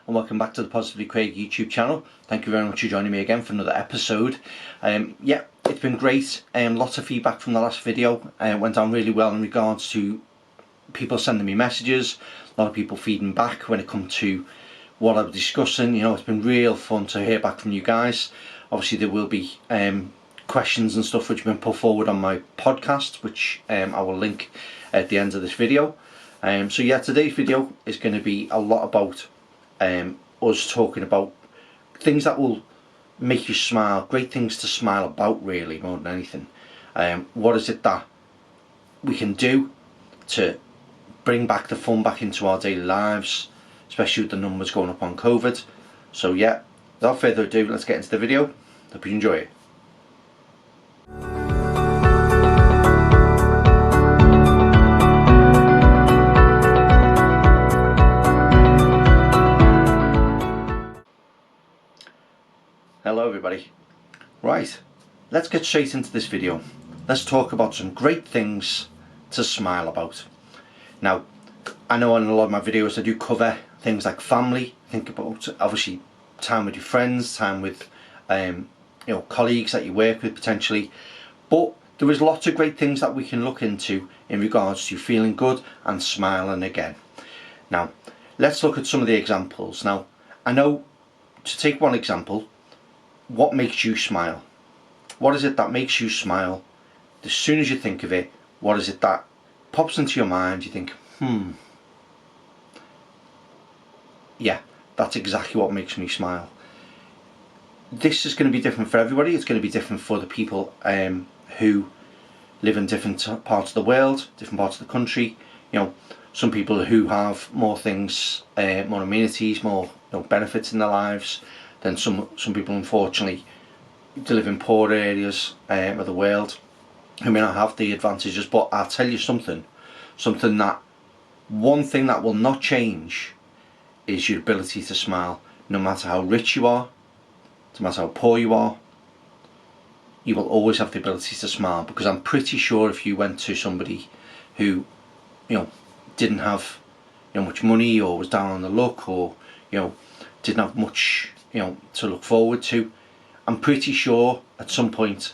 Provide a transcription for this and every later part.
and welcome back to the Positively Craig YouTube channel. Thank you very much for joining me again for another episode. Yeah, it's been great. Lots of feedback from the last video. Went down really well in regards to people sending me messages, a lot of people feeding back when it comes to what I was discussing. You know, it's been real fun to hear back from you guys. Obviously there will be questions and stuff which have been put forward on my podcast, which I will link at the end of this video. So yeah, today's video is going to be a lot about us talking about things that will make you smile, great things to smile about, really, more than anything. What is it that we can do to bring back the fun back into our daily lives, especially with the numbers going up on COVID. So yeah, without further ado, let's get into the video. Hope you enjoy it. Hello everybody. Right, let's get straight into this video. Let's talk about some great things to smile about. Now, I know in a lot of my videos I do cover things like family, think about obviously time with your friends, time with colleagues that you work with potentially, but there is lots of great things that we can look into in regards to feeling good and smiling again. Now, let's look at some of the examples. Now, I know, to take one example, what makes you smile? What is it that makes you smile? As soon as you think of it, what is it that pops into your mind? You think, yeah, that's exactly what makes me smile. This is going to be different for everybody. It's going to be different for the people who live in different parts of the world, different parts of the country. You know, some people who have more things, more amenities, more benefits in their lives than some people, unfortunately, to live in poor areas of the world who may not have the advantages. But I'll tell you something that one thing that will not change is your ability to smile. No matter how rich you are, no matter how poor you are, you will always have the ability to smile, because I'm pretty sure if you went to somebody who didn't have much money, or was down on the luck, or didn't have much to look forward to, I'm pretty sure at some point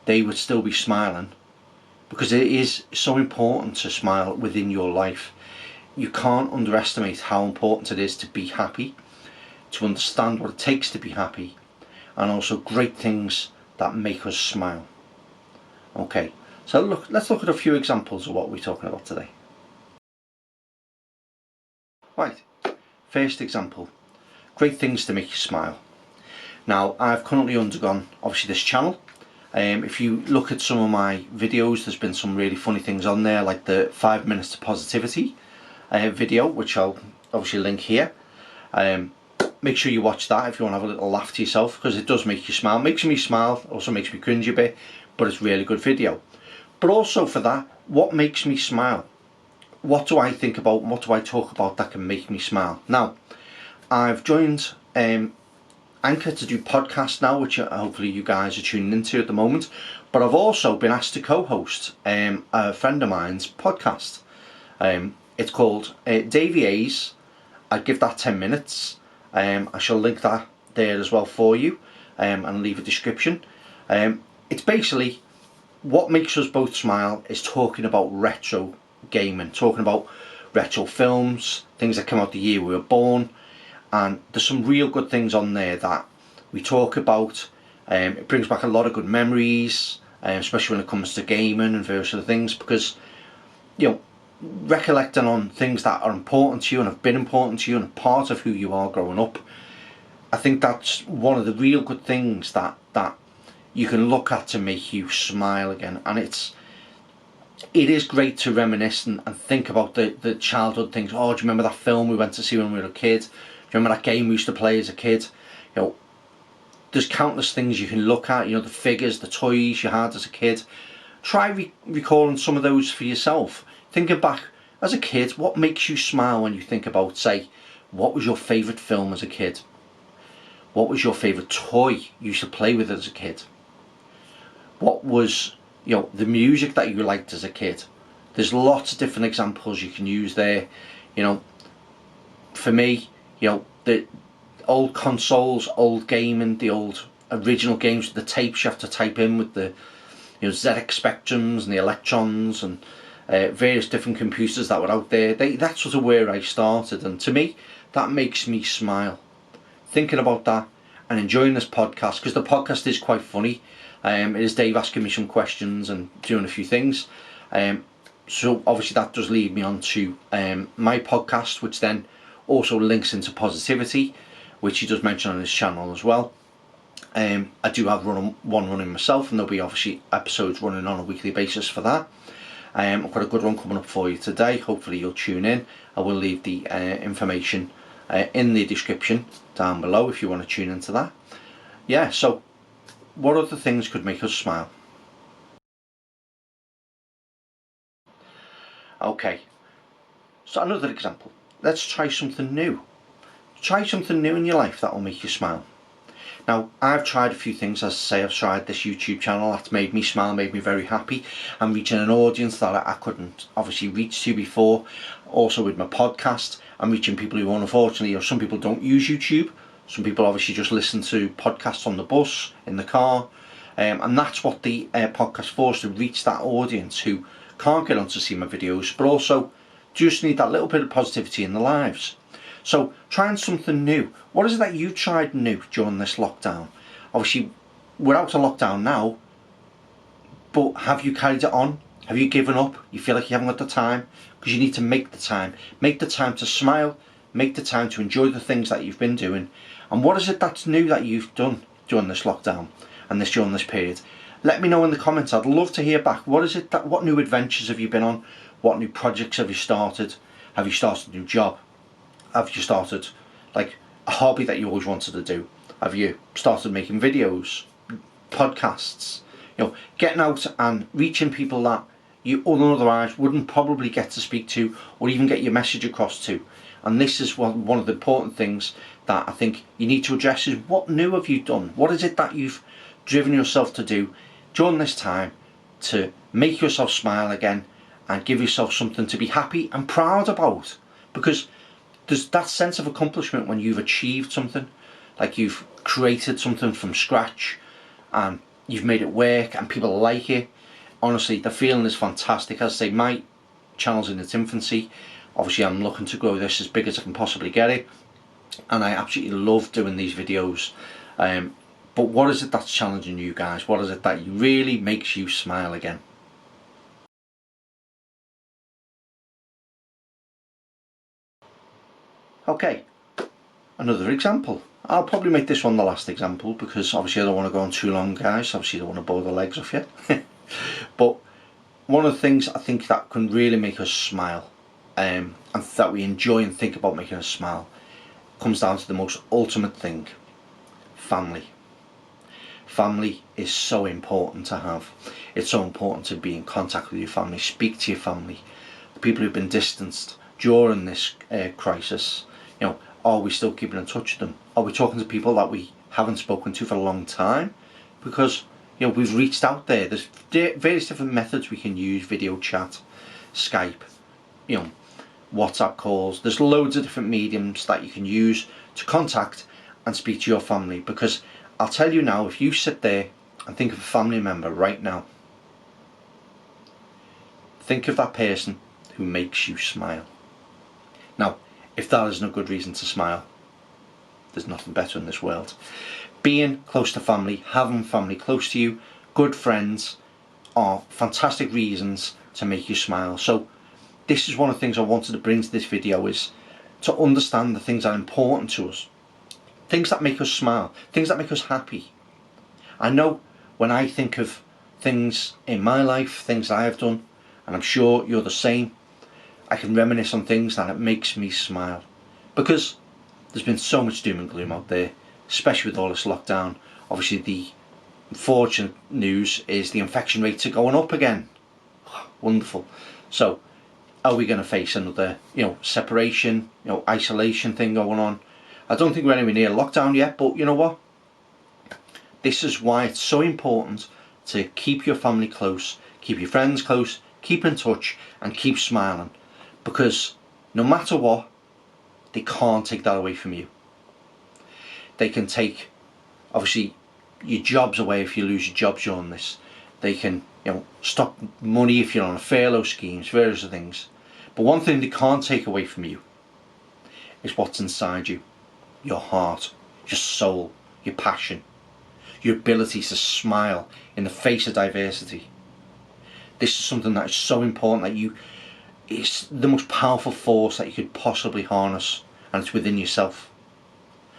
they would still be smiling, because it is so important to smile within your life. You can't underestimate how important it is to be happy, to understand what it takes to be happy, and also great things that make us smile. Okay, so let's look at a few examples of what we're talking about today. Right, first example, great things to make you smile. Now, I've currently undergone, obviously, this channel. If you look at some of my videos, there's been some really funny things on there, like the 5 minutes to positivity video, which I'll obviously link here. Make sure you watch that if you want to have a little laugh to yourself, because it does make you smile. Makes me smile, also makes me cringe a bit, but it's a really good video. But also for that, what makes me smile? What do I think about, what do I talk about that can make me smile? Now, I've joined Anchor to do podcasts now, which hopefully you guys are tuning into at the moment. But I've also been asked to co-host a friend of mine's podcast. It's called Davey A's. I'd give that 10 minutes. I shall link that there as well for you, and leave a description. It's basically, what makes us both smile is talking about retro gaming, talking about retro films, things that come out the year we were born. And there's some real good things on there that we talk about. It brings back a lot of good memories, especially when it comes to gaming and various other things, because recollecting on things that are important to you and have been important to you and a part of who you are growing up, I think that's one of the real good things that you can look at to make you smile again. And it is great to reminisce and think about the childhood things. Oh, do you remember that film we went to see when we were a kid? Do you remember that game we used to play as a kid? There's countless things you can look at, the figures, the toys you had as a kid. Try recalling some of those for yourself. Thinking back, as a kid, what makes you smile when you think about, say, what was your favourite film as a kid? What was your favourite toy you used to play with as a kid? What was, the music that you liked as a kid? There's lots of different examples you can use there. For me, the old consoles, old gaming, the old original games with the tapes you have to type in with the ZX Spectrums and the Electrons and various different computers that were out there. That's sort of where I started, and to me that makes me smile thinking about that and enjoying this podcast, because the podcast is quite funny. It is Dave asking me some questions and doing a few things. So obviously that does lead me on to my podcast, which then also links into positivity, which he does mention on his channel as well. I do have one running myself, and there'll be obviously episodes running on a weekly basis for that. I've got a good one coming up for you today. Hopefully you'll tune in. I will leave the information in the description down below if you want to tune into that. Yeah, so what other things could make us smile? Okay, so another example. Let's try something new. Try something new in your life that will make you smile. Now, I've tried a few things. As I say, I've tried this YouTube channel that's made me smile, made me very happy. I'm reaching an audience that I couldn't obviously reach to before. Also with my podcast, I'm reaching people who unfortunately, or some people don't use YouTube. Some people obviously just listen to podcasts on the bus, in the car. And that's what the podcast for, is to reach that audience who can't get on to see my videos, but also just need that little bit of positivity in their lives. So trying something new. What is it that you tried new during this lockdown? Obviously we're out of lockdown now, but have you carried it on? Have you given up? You feel like you haven't got the time? Because you need to make the time. Make the time to smile. Make the time to enjoy the things that you've been doing. And what is it that's new that you've done during this lockdown and during this period? Let me know in the comments. I'd love to hear back. What new adventures have you been on? What new projects have you started? Have you started a new job? Have you started like a hobby that you always wanted to do? Have you started making videos, podcasts? Getting out and reaching people that you otherwise wouldn't probably get to speak to or even get your message across to. And this is one of the important things that I think you need to address, is what new have you done? What is it that you've driven yourself to do during this time to make yourself smile again and give yourself something to be happy and proud about? Because there's that sense of accomplishment when you've achieved something, like you've created something from scratch and you've made it work and people like it. Honestly, the feeling is fantastic. As I say, my channel's in its infancy. Obviously I'm looking to grow this as big as I can possibly get it, and I absolutely love doing these videos. But what is it that's challenging you guys? What is it that really makes you smile again? Okay, another example. I'll probably make this one the last example, because obviously I don't want to go on too long, guys. Obviously I don't want to bore the legs off you. But one of the things I think that can really make us smile, and that we enjoy and think about making us smile, comes down to the most ultimate thing: family. Family is so important to have. It's so important to be in contact with your family, speak to your family, the people who've been distanced during this crisis. Are we still keeping in touch with them? Are we talking to people that we haven't spoken to for a long time? Because we've reached out there. There's various different methods we can use: video chat, Skype, WhatsApp calls. There's loads of different mediums that you can use to contact and speak to your family. Because I'll tell you now, if you sit there and think of a family member right now, think of that person who makes you smile. Now, if that isn't a good reason to smile, there's nothing better in this world. Being close to family, having family close to you, good friends, are fantastic reasons to make you smile. So this is one of the things I wanted to bring to this video, is to understand the things that are important to us. Things that make us smile, things that make us happy. I know when I think of things in my life, things that I have done, and I'm sure you're the same, I can reminisce on things that it makes me smile. Because there's been so much doom and gloom out there, especially with all this lockdown. Obviously the unfortunate news is the infection rates are going up again. Wonderful. So are we going to face another separation, isolation thing going on? I don't think we're anywhere near lockdown yet, but you know what? This is why it's so important to keep your family close, keep your friends close, keep in touch and keep smiling. Because no matter what, they can't take that away from you. They can take, obviously, your jobs away if you lose your job during this. They can, stop money if you're on a furlough schemes, various things. But one thing they can't take away from you is what's inside you. Your heart, your soul, your passion, your ability to smile in the face of diversity. This is something that is so important that it's the most powerful force that you could possibly harness, and it's within yourself.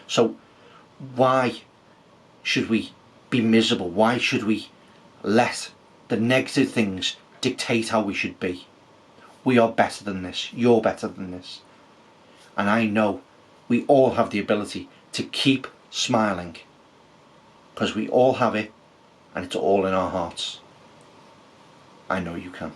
So why should we be miserable? Why should we let the negative things dictate how we should be? We are better than this. You're better than this. And I know we all have the ability to keep smiling, because we all have it, and it's all in our hearts. I know you can.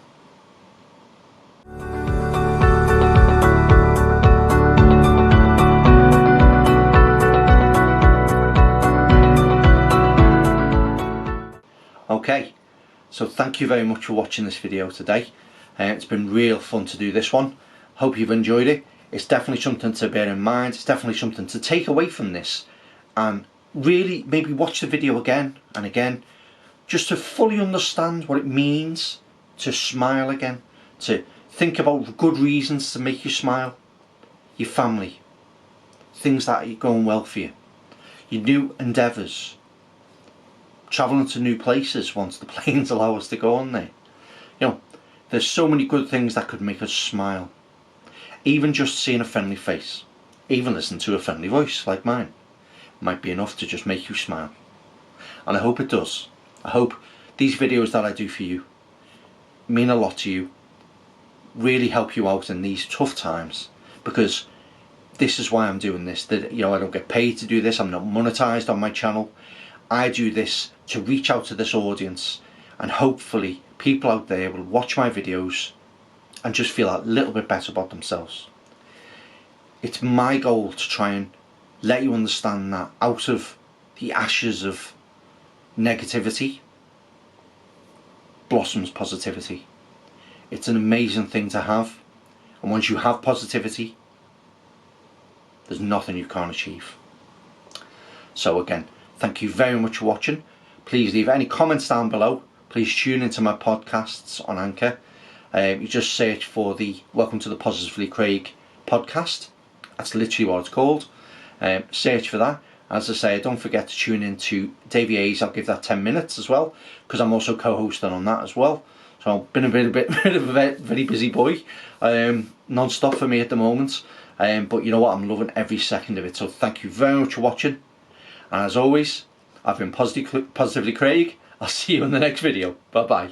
Okay, so thank you very much for watching this video today. It's been real fun to do this one. Hope you've enjoyed it. It's definitely something to bear in mind. It's definitely something to take away from this, and really maybe watch the video again and again, just to fully understand what it means to smile again, to think about good reasons to make you smile, your family, things that are going well for you, your new endeavours, travelling to new places once the planes allow us to go on there. There's so many good things that could make us smile. Even just seeing a friendly face, even listening to a friendly voice like mine, might be enough to just make you smile. And I hope it does. I hope these videos that I do for you mean a lot to you, really help you out in these tough times, because this is why I'm doing this. That I don't get paid to do this. I'm not monetized on my channel. I do this to reach out to this audience, and hopefully people out there will watch my videos and just feel a little bit better about themselves. It's my goal to try and let you understand that out of the ashes of negativity blossoms positivity. It's an amazing thing to have, and once you have positivity, there's nothing you can't achieve. So again, thank you very much for watching. Please leave any comments down below. Please tune into my podcasts on Anchor. You just search for the Welcome to the Positively Craig podcast. That's literally what it's called. Search for that. As I say, don't forget to tune in to Davey A's. I'll give that 10 minutes as well, because I'm also co-hosting on that as well. So I've been a bit of a very busy boy, non-stop for me at the moment. But you know what? I'm loving every second of it. So thank you very much for watching. And as always, I've been Positively Craig. I'll see you in the next video. Bye bye.